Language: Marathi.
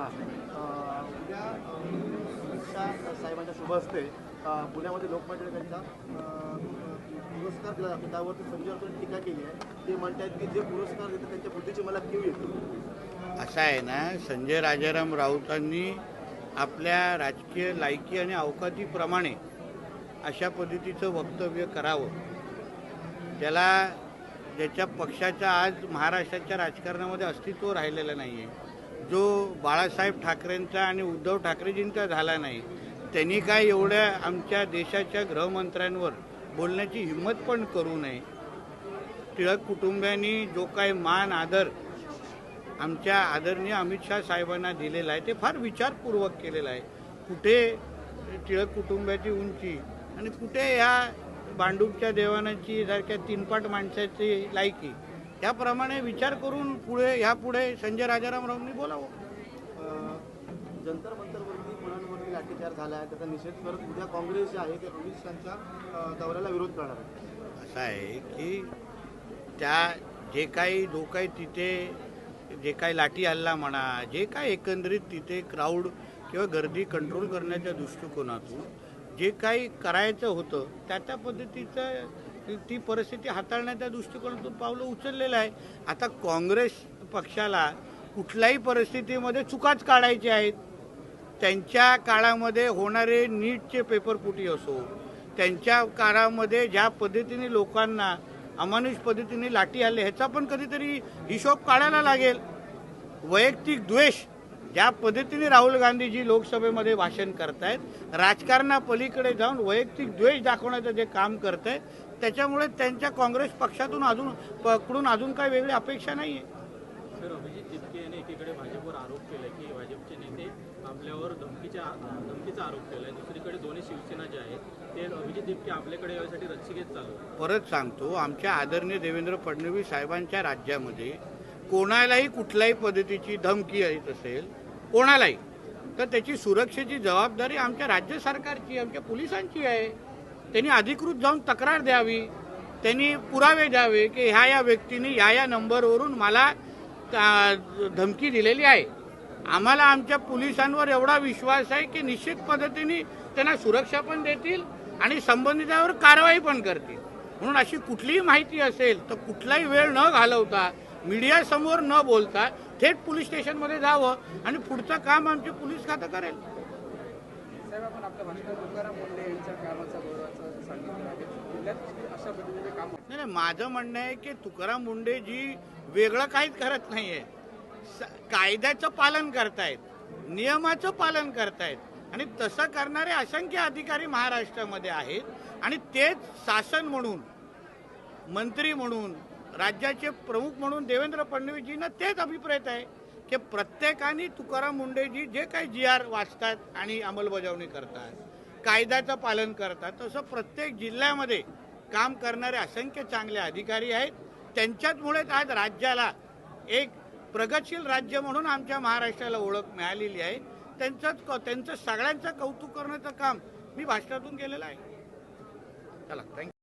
हां उद्या शाह साहेबांच्या शुभ हस्ते पुण्यामध्ये लोकमान्य टिळकांचा पुरस्कार दिला जातो. त्यावरती संजय राऊतांनी टीका केली आहे. ते म्हणतात की जे पुरस्कार देतात त्यांच्या बुद्धीची मला कीव येते. असं आहे ना, संजय राजाराम राऊतांनी आपल्या राजकीय लायकी आणि अवकातीप्रमाणे अशा पद्धतीचं वक्तव्य करावं. त्याला ज्याच्या पक्षाच्या आज महाराष्ट्राच्या राजकारणामध्ये अस्तित्व राहिलेलं नाही आहे, जो बाळासाहेब ठाकरेंचा आणि उद्धव ठाकरेजींचा झाला नाही, त्यांनी काय एवढ्या आमच्या देशाच्या गृहमंत्र्यांवर बोलण्याची हिंमत पण करू नये. टिळक कुटुंबियांनी जो काही मान आदर आमच्या आदरणीय अमित शाह साहेबांना दिलेला आहे ते फार विचारपूर्वक केलेलं आहे. कुठे टिळक कुटुंबाची उंची आणि कुठे ह्या भांडूपच्या देवानाची सारख्या तीनपाट माणसाची लायकी, त्याप्रमाणे विचार करून ह्यापुढे संजय राजाराम राऊंनी बोलावं. जंतर मंतरवरती मुलांवरती लाठीचार झाला आहे, त्याचा निषेध करत उद्या काँग्रेस जे आहे ते अमित शहांच्या दौऱ्याला विरोध करणार आहे. असं आहे की त्या जे काही तिथे जे काही लाठी हल्ला म्हणा, जे काही एकंदरीत तिथे क्राऊड किंवा गर्दी कंट्रोल करण्याच्या दृष्टिकोनातून जे काही करायचं होतं त्या पद्धतीचं ती परिस्थिती हाताळण्याच्या दृष्टिकोनातून पावलं उचललेलं आहे. आता काँग्रेस पक्षाला कुठल्याही परिस्थितीमध्ये चुकाच काढायच्या आहेत. त्यांच्या काळामध्ये होणारे नीटचे पेपरफुटी असो, त्यांच्या काळामध्ये ज्या पद्धतीने लोकांना अमानुष पद्धतीने लाठी हल्ले, ह्याचा पण कधीतरी हिशोब काढायला लागेल. वैयक्तिक द्वेष ज्या पद्धतीने राहुल गांधीजी लोकसभेमध्ये भाषण करतायत, राजकारणापलीकडे जाऊन वैयक्तिक द्वेष दाखवण्याचं जे काम करत आहे, त्याच्यामुळे त्यांच्या काँग्रेस पक्षातून अजून काही वेगळी अपेक्षा नाही आहे. सर, अभिजित तिपके यांनी एकीकडे भाजपवर आरोप केला की भाजपचे नेते आपल्यावर धमकीचा आरोप केला आहे. दुसरीकडे दोन्ही शिवसेना जे आहेत ते अभिजित तिपके आपल्याकडे यासाठी रस्सीखेच चालू आहे. परत सांगतो, आमच्या आदरणीय देवेंद्र फडणवीस साहेबांच्या राज्यामध्ये कोणालाही कुठल्याही पद्धतीची धमकी येत असेल कोणालाही, तर त्याची सुरक्षेची जबाबदारी आमच्या राज्य सरकारची, आमच्या पोलिसांची आहे. त्यांनी अधिकृत जाऊन तक्रार द्यावी, त्यांनी पुरावे द्यावे की ह्या व्यक्तीने या नंबरवरून मला धमकी दिलेली आहे. आम्हाला आमच्या पोलिसांवर एवढा विश्वास आहे की निश्चित पद्धतीने त्यांना सुरक्षा पण देतील आणि संबंधितांवर कारवाई पण करतील. म्हणून अशी कुठलीही माहिती असेल तर कुठलाही वेळ न घालवता, मीडियासमोर न बोलता थेट पोलीस स्टेशनमध्ये जावं आणि पुढचं काम आमचे पोलीस खातं करेल. साहेब, आपण आपल्या भाषणात तुकाराम मुंडे यांच्या कामाचा गौरवाचं सांगितलं आहे. अशा पद्धतीचे काम नाही, माझं म्हणणं आहे की तुकाराम मुंडे जी वेगळं काहीच करत नाहीये, कायद्याचं पालन करतायत, नियमाचं पालन करतायत आणि तसं करणारे असंख्य अधिकारी महाराष्ट्रामध्ये आहेत आणि तेच शासन म्हणून, मंत्री म्हणून, राज्याचे प्रमुख म्हणून देवेंद्र फडणवीसजींना तेच अभिप्रेत आहे की प्रत्येकाने तुकाराम मुंडेजी जे काही GR वाचतात आणि अंमलबजावणी करतात, कायद्याचं पालन करतात, तसं प्रत्येक जिल्ह्यामध्ये काम करणारे असंख्य चांगले अधिकारी आहेत. त्यांच्याचमुळेच आज राज्याला एक प्रगतशील राज्य म्हणून आमच्या महाराष्ट्राला ओळख मिळालेली आहे. त्यांचं सगळ्यांचं कौतुक करण्याचं काम मी भाषणातून केलेलं आहे. चला, थँक्यू.